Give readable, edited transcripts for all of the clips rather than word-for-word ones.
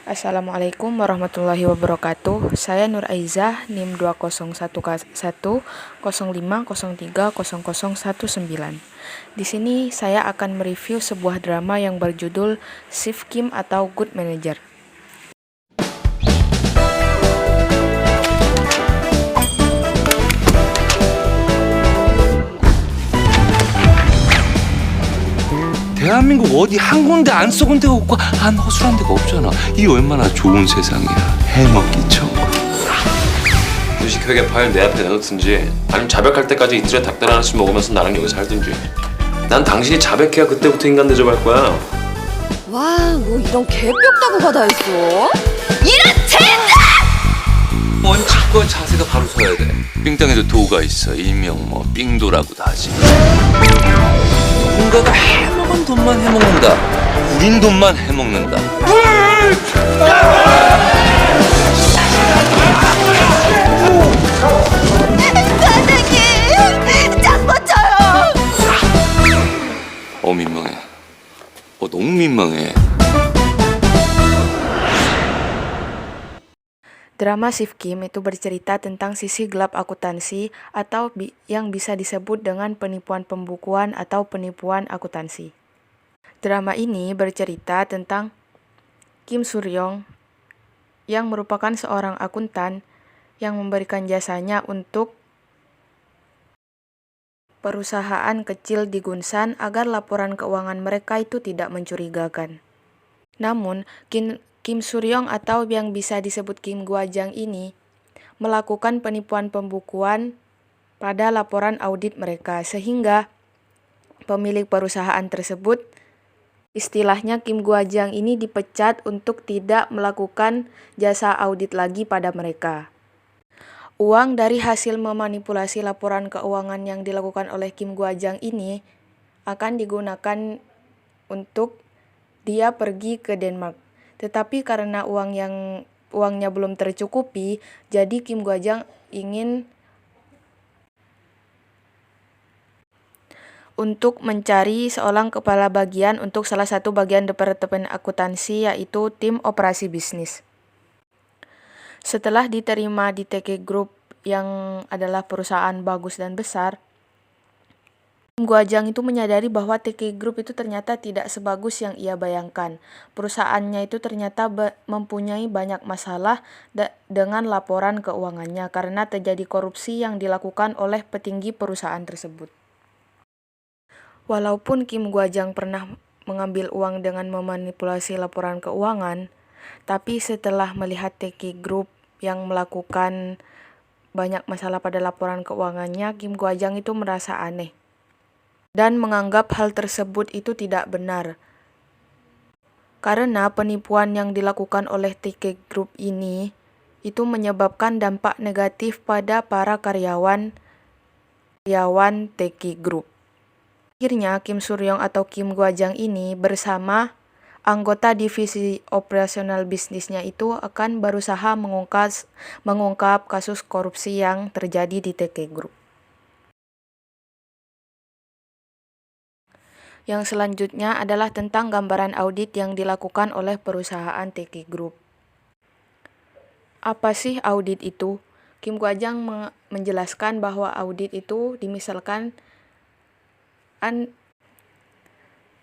Assalamualaikum warahmatullahi wabarakatuh. Saya Nur Aizah, NIM 2011105030019. Di sini saya akan mereview sebuah drama yang berjudul Shift Kim atau Good Manager. 대한민국 어디 한 군데 안 썩은 데가 없고 안 허술한 데가 없잖아. 이 얼마나 좋은 세상이야. 해먹기 천국. 무식하게 파일 내 앞에 내놓든지 아니면 자백할 때까지 이틀에 닭다리 하나씩 먹으면서 나랑 여기 살든지. 난 당신이 자백해야 그때부터 인간 대접할 거야. 와, 뭐 이런 개뼈다고 받아 있어? 이런 젠장! 원칙과 자세가 바로 서야 돼. 삥땅에도 도가 있어. 일명 뭐 삥도라고도 하지. 누군가가 해먹은 돈만 해먹는다. 우린 돈만 해먹는다. 사장님! 짱 멋져요! 민망해. 너무 민망해. Drama Shift Kim itu bercerita tentang sisi gelap akuntansi atau yang bisa disebut dengan penipuan pembukuan atau penipuan akuntansi. Drama ini bercerita tentang Kim Suryong yang merupakan seorang akuntan yang memberikan jasanya untuk perusahaan kecil di Gunsan agar laporan keuangan mereka itu tidak mencurigakan. Namun, Kim Suryong atau yang bisa disebut Kim Gwajang ini melakukan penipuan pembukuan pada laporan audit mereka sehingga pemilik perusahaan tersebut, istilahnya Kim Gwajang ini, dipecat untuk tidak melakukan jasa audit lagi pada mereka. Uang dari hasil memanipulasi laporan keuangan yang dilakukan oleh Kim Gwajang ini akan digunakan untuk dia pergi ke Denmark. Tetapi karena uangnya belum tercukupi, jadi Kim Gwajang ingin untuk mencari seorang kepala bagian untuk salah satu bagian departemen akuntansi, yaitu tim operasi bisnis. Setelah diterima di TK Group yang adalah perusahaan bagus dan besar, Kim Gwajang itu menyadari bahwa TK Group itu ternyata tidak sebagus yang ia bayangkan. Perusahaannya itu ternyata mempunyai banyak masalah dengan laporan keuangannya karena terjadi korupsi yang dilakukan oleh petinggi perusahaan tersebut. Walaupun Kim Gwajang pernah mengambil uang dengan memanipulasi laporan keuangan, tapi setelah melihat TK Group yang melakukan banyak masalah pada laporan keuangannya, Kim Gwajang itu merasa aneh dan menganggap hal tersebut itu tidak benar. Karena penipuan yang dilakukan oleh TK Group ini itu menyebabkan dampak negatif pada para karyawan TK Group. Akhirnya Kim Suryong atau Kim Gwajang ini bersama anggota divisi operasional bisnisnya itu akan berusaha mengungkap kasus korupsi yang terjadi di TK Group. Yang selanjutnya adalah tentang gambaran audit yang dilakukan oleh perusahaan TK Group. Apa sih audit itu? Kim Gwajang menjelaskan bahwa audit itu dimisalkan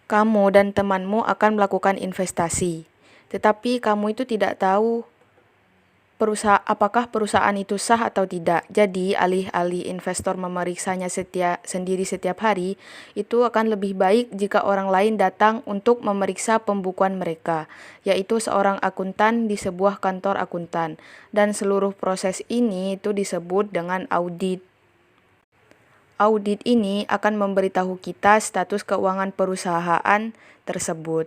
kamu dan temanmu akan melakukan investasi, tetapi kamu itu tidak tahu apakah perusahaan itu sah atau tidak. Jadi, alih-alih investor memeriksanya sendiri setiap hari, itu akan lebih baik jika orang lain datang untuk memeriksa pembukuan mereka, yaitu seorang akuntan di sebuah kantor akuntan. Dan seluruh proses ini itu disebut dengan audit. Audit ini akan memberitahu kita status keuangan perusahaan tersebut.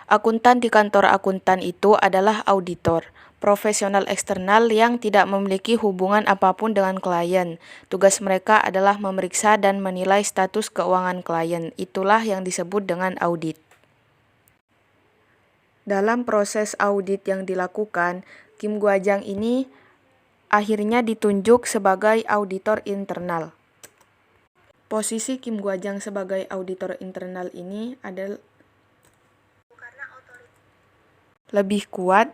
Akuntan di kantor akuntan itu adalah auditor, profesional eksternal yang tidak memiliki hubungan apapun dengan klien. Tugas mereka adalah memeriksa dan menilai status keuangan klien. Itulah yang disebut dengan audit. Dalam proses audit yang dilakukan, Kim Gwajang ini akhirnya ditunjuk sebagai auditor internal. Posisi Kim Gwajang sebagai auditor internal ini adalah lebih kuat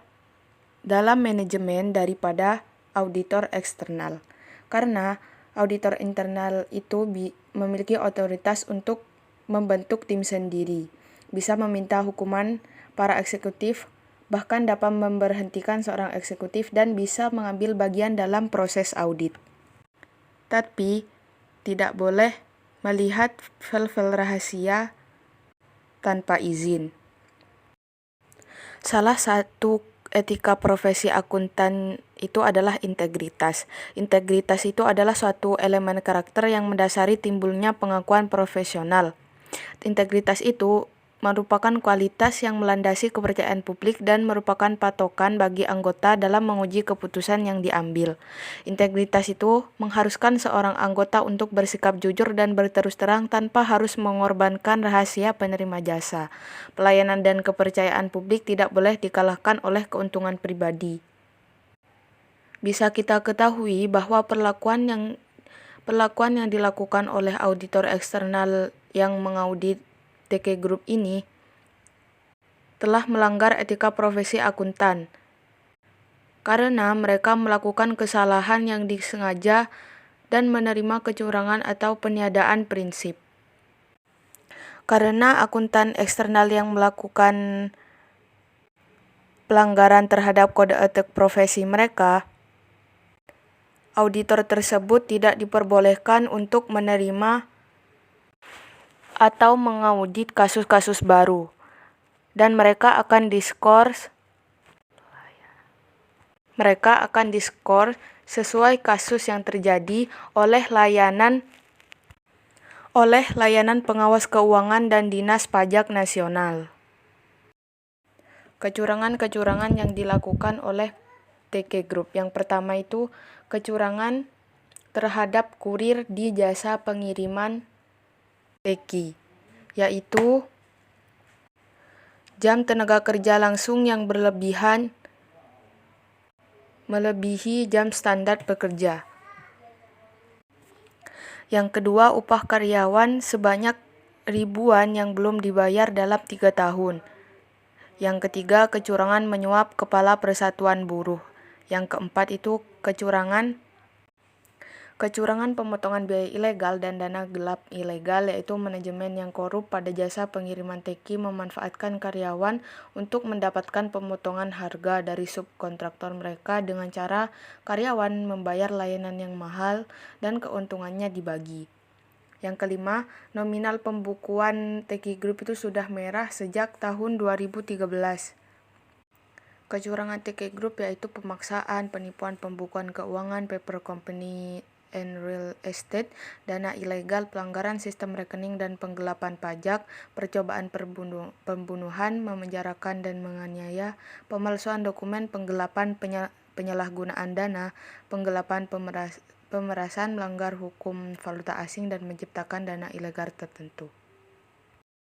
dalam manajemen daripada auditor eksternal. Karena auditor internal itu memiliki otoritas untuk membentuk tim sendiri, bisa meminta hukuman para eksekutif, bahkan dapat memberhentikan seorang eksekutif dan bisa mengambil bagian dalam proses audit. Tapi tidak boleh melihat file-file rahasia tanpa izin. Salah satu etika profesi akuntan itu adalah integritas. Integritas itu adalah suatu elemen karakter yang mendasari timbulnya pengakuan profesional. Integritas itu merupakan kualitas yang melandasi kepercayaan publik dan merupakan patokan bagi anggota dalam menguji keputusan yang diambil. Integritas itu mengharuskan seorang anggota untuk bersikap jujur dan berterus terang tanpa harus mengorbankan rahasia penerima jasa. Pelayanan dan kepercayaan publik tidak boleh dikalahkan oleh keuntungan pribadi. Bisa kita ketahui bahwa perlakuan yang dilakukan oleh auditor eksternal yang mengaudit TK Group ini telah melanggar etika profesi akuntan karena mereka melakukan kesalahan yang disengaja dan menerima kecurangan atau peniadaan prinsip. Karena akuntan eksternal yang melakukan pelanggaran terhadap kode etik profesi mereka, auditor tersebut tidak diperbolehkan untuk menerima atau mengaudit kasus-kasus baru, dan mereka akan diskors sesuai kasus yang terjadi oleh layanan pengawas keuangan dan Dinas Pajak Nasional. Kecurangan-kecurangan yang dilakukan oleh TK Group. Yang pertama itu kecurangan terhadap kurir di jasa pengiriman TK, yaitu jam tenaga kerja langsung yang melebihi jam standar pekerja. Yang kedua, upah karyawan sebanyak ribuan yang belum dibayar dalam 3 tahun. Yang ketiga, kecurangan menyuap kepala persatuan buruh. Yang keempat itu kecurangan pemotongan biaya ilegal dan dana gelap ilegal, yaitu manajemen yang korup pada jasa pengiriman TK memanfaatkan karyawan untuk mendapatkan pemotongan harga dari subkontraktor mereka dengan cara karyawan membayar layanan yang mahal dan keuntungannya dibagi. Yang kelima, nominal pembukuan TK Group itu sudah merah sejak tahun 2013. Kecurangan TK Group yaitu pemaksaan, penipuan pembukuan keuangan, paper company and real estate, dana ilegal, pelanggaran sistem rekening dan penggelapan pajak, percobaan pembunuhan, memenjarakan dan menganiaya, pemalsuan dokumen, penggelapan penyalahgunaan dana, penggelapan pemerasan, melanggar hukum valuta asing dan menciptakan dana ilegal tertentu.